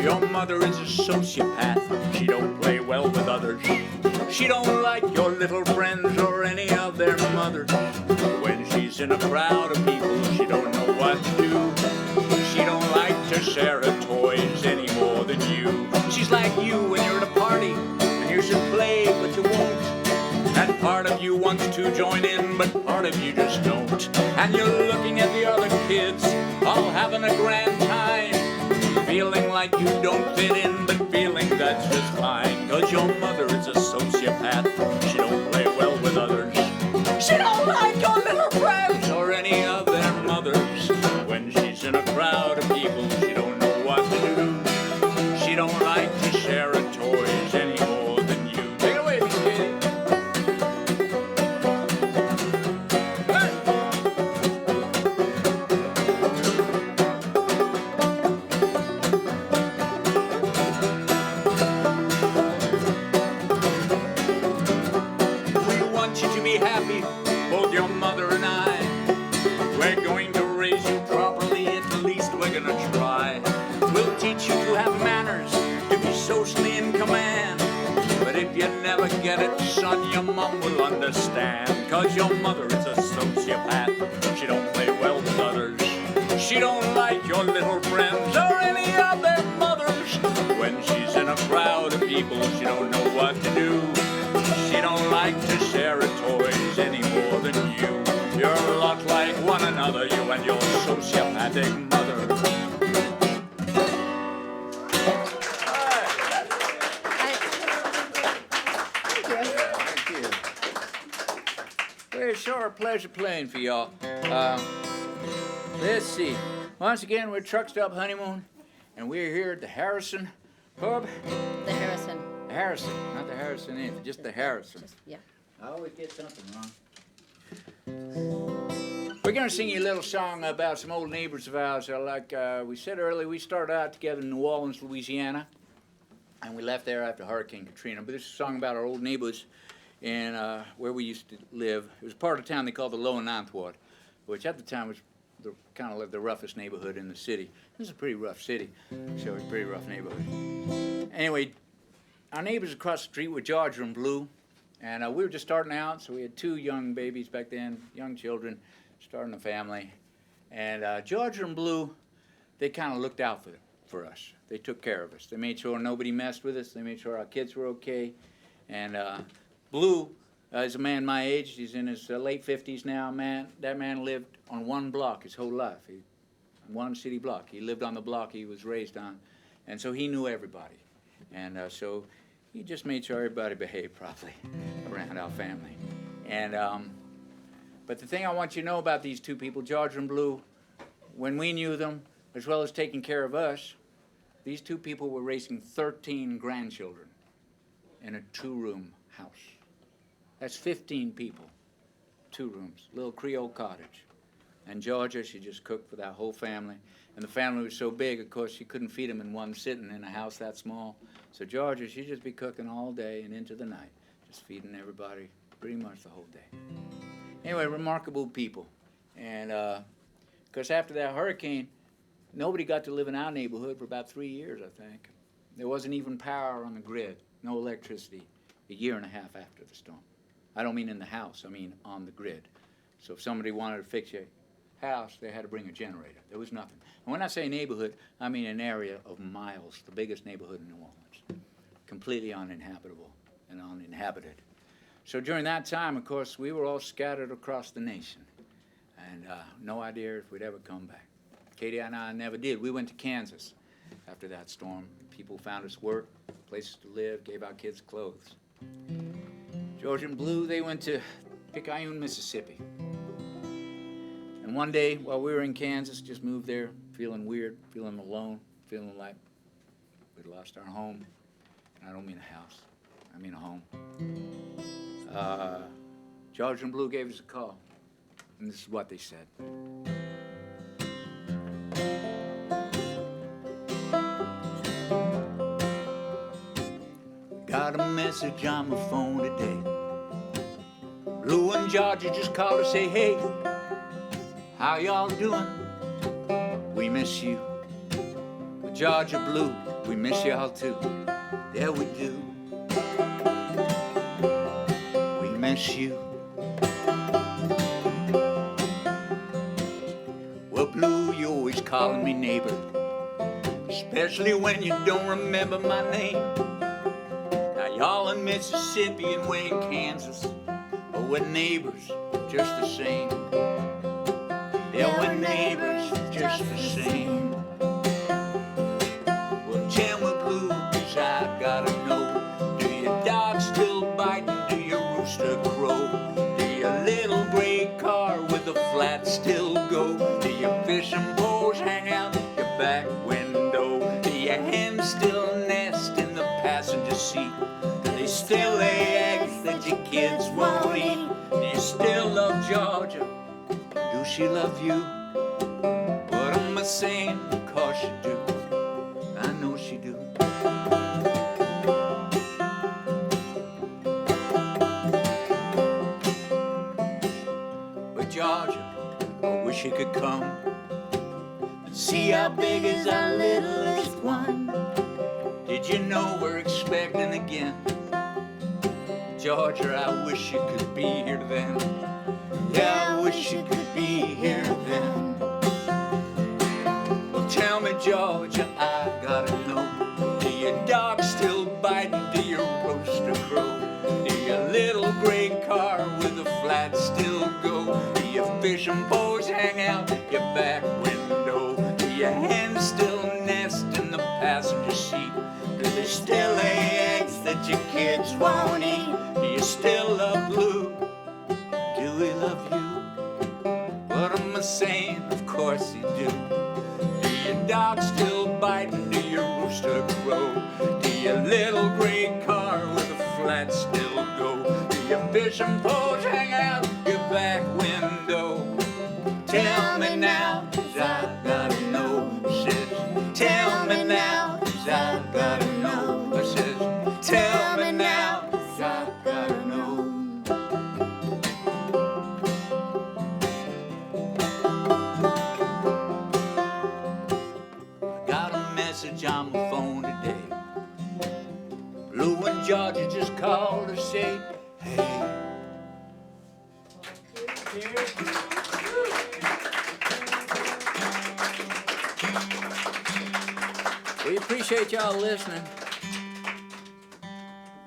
Your mother is a sociopath. She don't play well with others. She don't like your little friends or any of their mothers. When she's in a crowd of people, she don't know what to do. She don't like to share her toys any more than you. She's like you when you're at a party and you should play but you won't. And part of you wants to join in, but part of you just don't. And you're looking at the other kids all having a grand time, feeling like you don't fit in, but feeling that's just fine. Cause your mother is a sociopath. She don't play well with others. She don't like your little friends or any of their mothers. When she's in a crowd of people, she don't know what to do. She don't like to share her toys any more than you. Take it away, Miss Katie. We want you to be happy, both your mother and I. We're going to raise you properly, at least we're gonna try. We'll teach you to have manners, to be socially in command. But if you never get it, son, your mom will understand. Cause your mother is a sociopath. She don't play well with others. She don't like your little friends or any of their mothers. When she's in a crowd of people, she don't know what to do. She don't like to share her toys any more than you. You're a lot like one another, you and your sociopathic mother. Thank you. Well, it's sure a pleasure playing for y'all. Let's see. Once again, we're Truckstop Honeymoon, and we're here at the Harrison Pub. The Harrison. Harrison, not the Harrison Inn, just the Harrison. Yeah. I always get something wrong. We're going to sing you a little song about some old neighbors of ours. Like we said earlier, we started out together in New Orleans, Louisiana, and we left there after Hurricane Katrina. But this is a song about our old neighbors in where we used to live. It was part of town they called the Lower Ninth Ward, which at the time was kind of the roughest neighborhood in the city. It was a pretty rough city, so it was a pretty rough neighborhood. Anyway, our neighbors across the street were Georgia and Blue, and we were just starting out, so we had 2 young babies back then, young children, starting a family. And Georgia and Blue, they kind of looked out for us. They took care of us. They made sure nobody messed with us. They made sure our kids were okay. And Blue is a man my age. He's in his late 50s now. That man lived on one block his whole life. One city block. He lived on the block he was raised on. And so he knew everybody. And so he just made sure everybody behaved properly around our family. And but the thing I want you to know about these 2 people, George and Blue, when we knew them, as well as taking care of us, these 2 people were raising 13 grandchildren in a 2-room house. That's 15 people, 2 rooms, little Creole cottage. And Georgia, she just cooked for that whole family. And the family was so big, of course, she couldn't feed them in one sitting in a house that small. So Georgia, she'd just be cooking all day and into the night, just feeding everybody pretty much the whole day. Anyway, remarkable people. And of course, after that hurricane, nobody got to live in our neighborhood for about 3 years, I think. There wasn't even power on the grid, no electricity, a year and a half after the storm. I don't mean in the house, I mean on the grid. So if somebody wanted to fix your house, they had to bring a generator. There was nothing. And when I say neighborhood, I mean an area of miles, the biggest neighborhood in New Orleans, completely uninhabitable and uninhabited. So during that time, of course, we were all scattered across the nation, and no idea if we'd ever come back. Katie and I never did. We went to Kansas after that storm. People found us work, places to live, gave our kids clothes. George and Blue, they went to Picayune, Mississippi. And one day, while we were in Kansas, just moved there, feeling weird, feeling alone, feeling like we'd lost our home. And I don't mean a house, I mean a home. George and Blue gave us a call, and this is what they said. Got a message on my phone today. Blue and Georgia just called to say, hey, how y'all doing? We miss you. But Georgia, Blue, we miss y'all too. Yeah, we do. We miss you. Well, Blue, you always calling me neighbor, especially when you don't remember my name. Now y'all in Mississippi and we're in Kansas, but we're neighbors just the same. Yeah, we're neighbors just the same. Well, tell me, Blue, 'cause I gotta know, do your dogs still bite? Do your rooster crow? Do your little gray car with the flat still go? Do your fishing poles hang out your back window? Do your hens still nest in the passenger seat? Do they still lay eggs that your kids won't eat? Do you still love Georgia? Do she love you? What am I saying? Of course she do. I know she do. But Georgia, I wish you could come and see how big is our littlest one. Did you know we're expecting again? Georgia, I wish you could be here then. Yeah, I wish you could be here then. Well, tell me, Georgia, I gotta know, do your dogs still bite? Do your rooster crow? Do your little gray car with the flat still go? Do your fishing poles hang out your back window? Do your hens still nest in the passenger seat? Do they still lay eggs that your kids won't eat? Do you still love Blue? Do we love you? What am I saying? Of course you do. Do your dogs still bite? Do your rooster crow? Do your little gray car with a flat still go? Do your fishing poles hang out your back window? Tell me now, 'cause I gotta know. Says, tell me now, 'cause I gotta know. Says, tell me now, 'cause I gotta know. We appreciate y'all listening.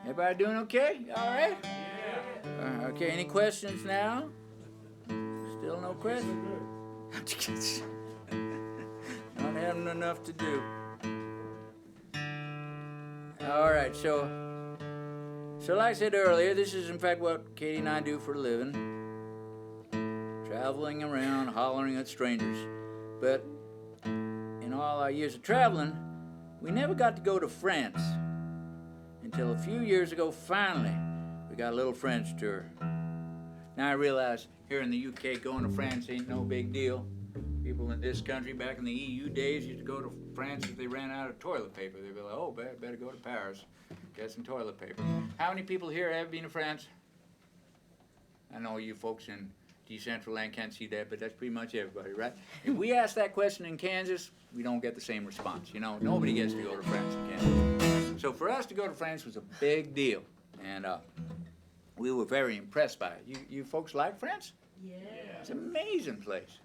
Everybody doing okay? All right? Yeah. Okay, any questions now? Still no questions? Not having enough to do. All right, so like I said earlier, this is in fact what Katie and I do for a living. Traveling around, hollering at strangers. But in all our years of traveling, we never got to go to France until a few years ago. Finally, we got a little French tour. Now I realize here in the UK, going to France ain't no big deal. People in this country back in the EU days used to go to France if they ran out of toilet paper. They'd be like, oh, better go to Paris, get some toilet paper. How many people here have been to France? I know you folks in Decentraland can't see that, but that's pretty much everybody, right? If we ask that question in Kansas, we don't get the same response. You know, nobody gets to go to France in Kansas. So for us to go to France was a big deal, and we were very impressed by it. You folks like France? Yeah. It's an amazing place.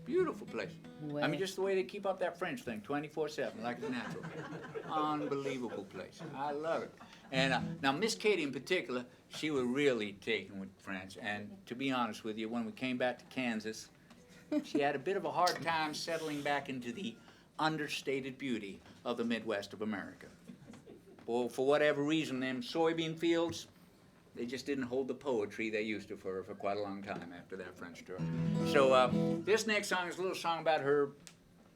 Beautiful place. Well, I mean, just the way they keep up that French thing 24/7, like it's natural. Unbelievable place. I love it. And now Miss Katie in particular, she was really taken with France. And to be honest with you, when we came back to Kansas, she had a bit of a hard time settling back into the understated beauty of the Midwest of America. Well, for whatever reason, them soybean fields, they just didn't hold the poetry they used to for her for quite a long time after that French tour. So this next song is a little song about her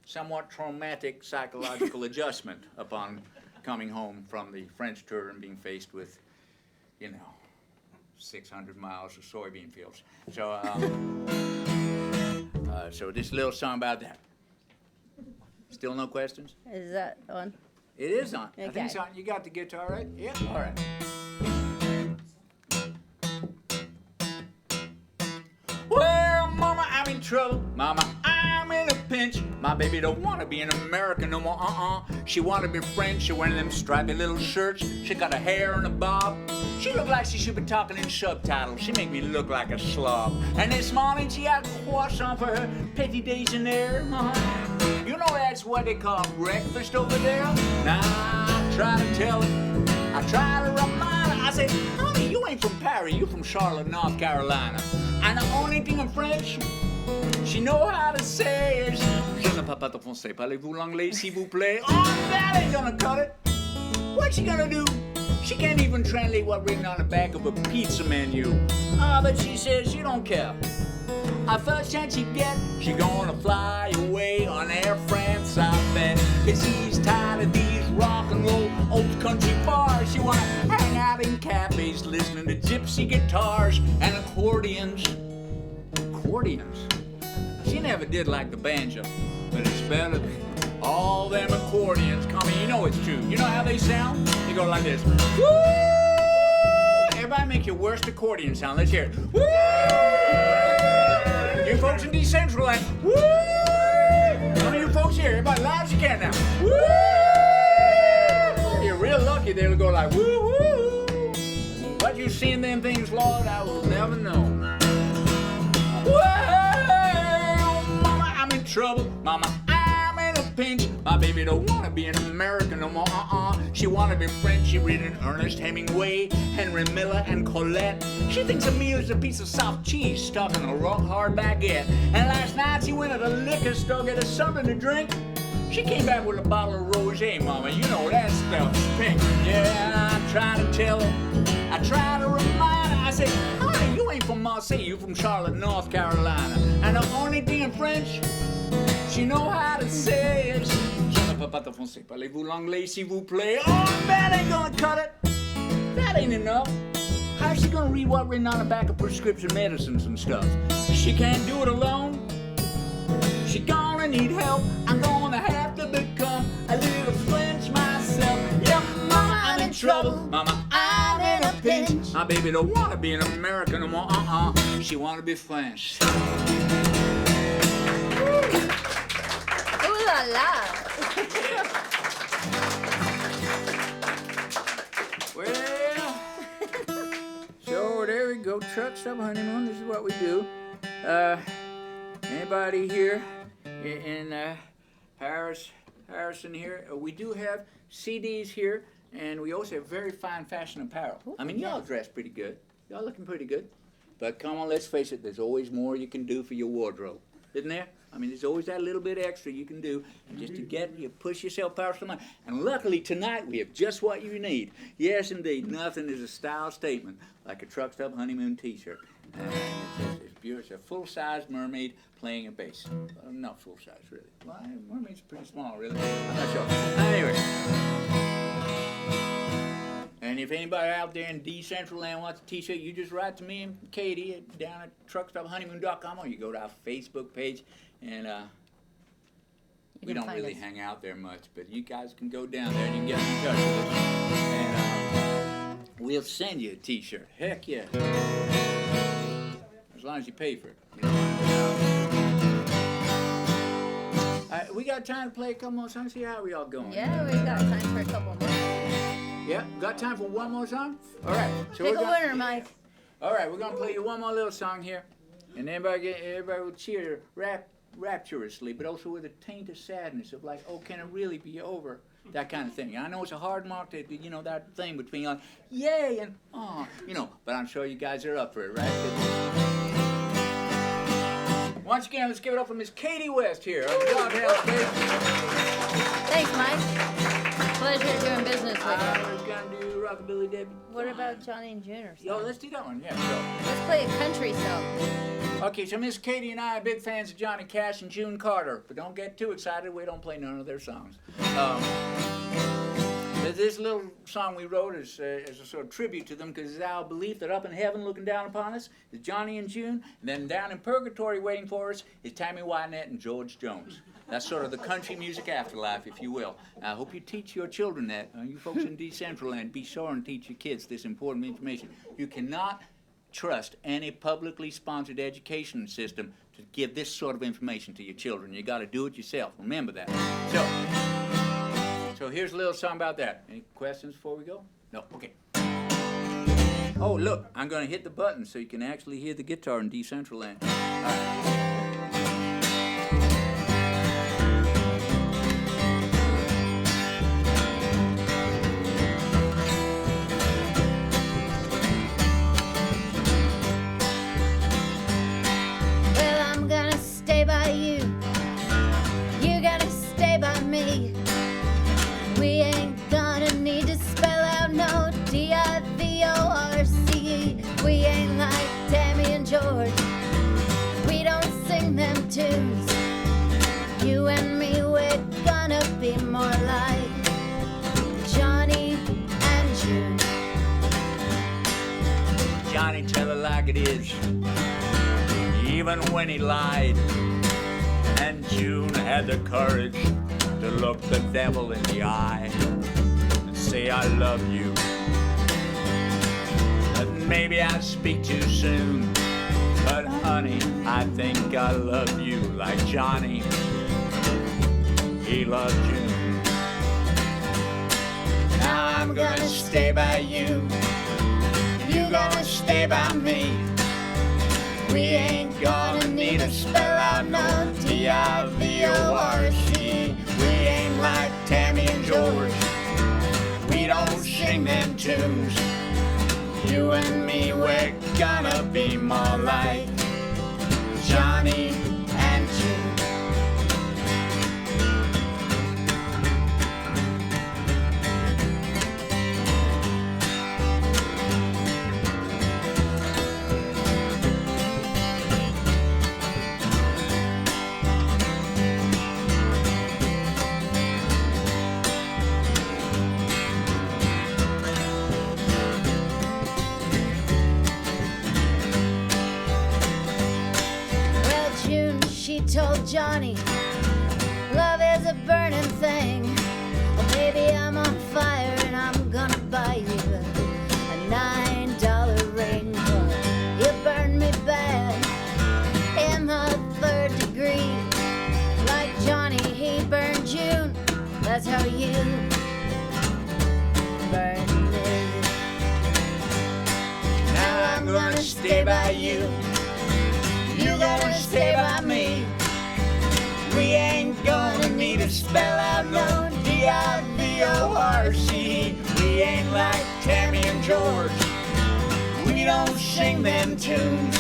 somewhat traumatic psychological adjustment upon coming home from the French tour and being faced with, 600 miles of soybean fields. So, so this little song about that. Still no questions? Is that on? It is on. Okay. I think it's on. You got the guitar, right? Yeah? All right. Well, Mama, I'm in trouble. Mama, I'm in a pinch. My baby don't want to be an American no more. She want to be French. She wearing them stripy little shirts. She got her hair in a bob. She look like she should be talking in subtitles. She make me look like a slob. And this morning she had croissant for her petit déjeuner. You know that's what they call breakfast over there? Now I try to tell her. I try to remind her. I say, honey, you ain't from Paris. You from Charlotte, North Carolina. And the only thing in French she know how to say is, je ne parle pas de français. Parlez-vous l'anglais, s'il vous plaît? Oh, that ain't gonna cut it. What's she gonna do? She can't even translate what's written on the back of a pizza menu. But she says she don't care. First chance she get, she gonna fly away on Air France, I bet. 'Cause she's tired of these rock and roll old country bars. She wanna hang out in cafes listening to gypsy guitars and accordions. Accordions? She never did like the banjo, but it's better than all them accordions. Come on, you know it's true. You know how they sound? They go like this. Woo! Everybody make your worst accordion sound. Let's hear it. Woo! You folks in Decentraland. Woo! How many of you folks here? Everybody loud as you can now. Woo! You're real lucky they'll go like woo woo. What you see in them things, Lord, I will never know. Well, Mama, I'm in trouble. Mama, I'm in a pinch. My baby don't wanna be an American no more. She wanna be French. She reading Ernest Hemingway, Henry Miller, and Colette. She thinks a meal is a piece of soft cheese stuck in a rock hard baguette. And last night she went to the liquor store get her something to drink. She came back with a bottle of rosé, Mama. You know that stuff's pink. Yeah, I try to tell her. I try to remind her. I say, honey, you ain't from Marseille. You from Charlotte, North Carolina. And the only thing in French she know how to say is, je ne parle pas de français. Parlez-vous l'anglais, s'il vous plaît? Oh, that ain't gonna cut it. That ain't enough. How's she gonna read what's written on the back of prescription medicines and stuff? She can't do it alone. She gonna need help. I'm gonna have to become a little French myself. Yeah, Mama, I'm in trouble. Mama, I'm in a pinch. My baby don't wanna be an American no more. She wanna be French. Ooh la la. Well, so there we go. go. Truckstop Honeymoon. This is what we do. Anybody here in Harrison here? We do have CDs here, and we also have very fine fashion apparel. I mean, y'all dress pretty good. Y'all looking pretty good. But come on, let's face it, there's always more you can do for your wardrobe, isn't there? I mean, there's always that little bit extra you can do just to get you push yourself past the line. And luckily tonight we have just what you need. Yes, indeed, nothing is a style statement like a Truckstop Honeymoon T-shirt. It's beautiful. It's a full-size mermaid playing a bass. Not full-size, really. Well, mermaid's pretty small, really. I'm not sure. Anyway. And if anybody out there in Decentraland wants a T-shirt, you just write to me and Katie down at truckstophoneymoon.com, or you go to our Facebook page, and we don't really hang out there much, but you guys can go down there and you can get in touch with us, and we'll send you a T-shirt. Heck yeah. As long as you pay for it. You know. We got time to play a couple more songs. See how we all going? Yeah, we got time for a couple more. Yeah, got time for one more song? All right. So Pick a winner, Mike. All right, we're gonna play you one more little song here, and everybody will cheer rapturously, but also with a taint of sadness of like, oh, can it really be over? That kind of thing. I know it's a hard mark to, you know, that thing between like, yay and oh, you know, but I'm sure you guys are up for it, right? Once again, let's give it up for Miss Katie West here. God help, Katie. Thanks, Mike. Pleasure doing business with you. I was gonna do Rockabilly Debbie. What about Johnny and June or something? Yo, let's do that one. Yeah, sure. Let's play a country song. Okay, so Miss Katie and I are big fans of Johnny Cash and June Carter, but don't get too excited. We don't play none of their songs. This little song we wrote is a sort of tribute to them, because it's our belief that up in heaven looking down upon us is Johnny and June, and then down in purgatory waiting for us is Tammy Wynette and George Jones. That's sort of the country music afterlife, if you will. I hope you teach your children that. You folks in Decentraland, be sure and teach your kids this important information. You cannot trust any publicly sponsored education system to give this sort of information to your children. You got to do it yourself. Remember that. So here's a little song about that. Any questions before we go? No? Okay. Oh, look, I'm going to hit the button so you can actually hear the guitar in Decentraland. All right. We ain't gonna need to spell out no D-I-V-O-R-C-E. We ain't like Tammy and George. We don't sing them tunes. You and me, we're gonna be more like Johnny and June. Johnny, tell it like it is, even when he lied. And June had the courage to look the devil in the eye and say I love you. And maybe I speak too soon, but honey, I think I love you like Johnny, he loved June. Now I'm gonna stay by you, you gonna stay by me. We ain't gonna need to spell out no D-I-V-O-R-C. We ain't like Tammy and George. We don't sing them tunes. You and me, we're gonna be more like Johnny and June. Told Johnny, love is a burning thing. Well, baby, I'm on fire and I'm gonna buy you a $9 ring. But you burned me bad in the 3rd degree. Like Johnny, he burned June. That's how you burn me. Now I'm gonna stay by you. You're gonna stay by me. We ain't gonna need to spell out no D-I-V-O-R-C. We ain't like Tammy and George. We don't sing them tunes.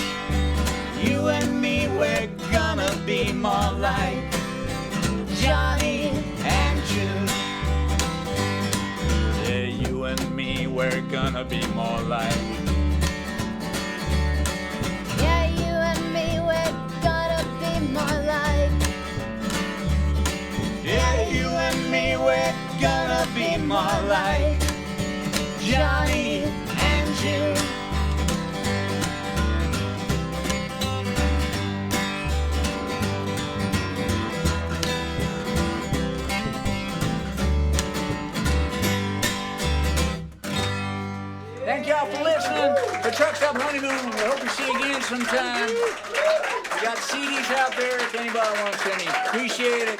You and me, we're gonna be more like Johnny and June. Yeah, you and me, we're gonna be more like. Yeah, you and me, we're gonna be more like. Yeah, you and me, we're gonna be more like Johnny and June. Thank y'all for listening to Truckstop Honeymoon. We hope to see you again sometime. We got CDs out there if anybody wants any. Appreciate it.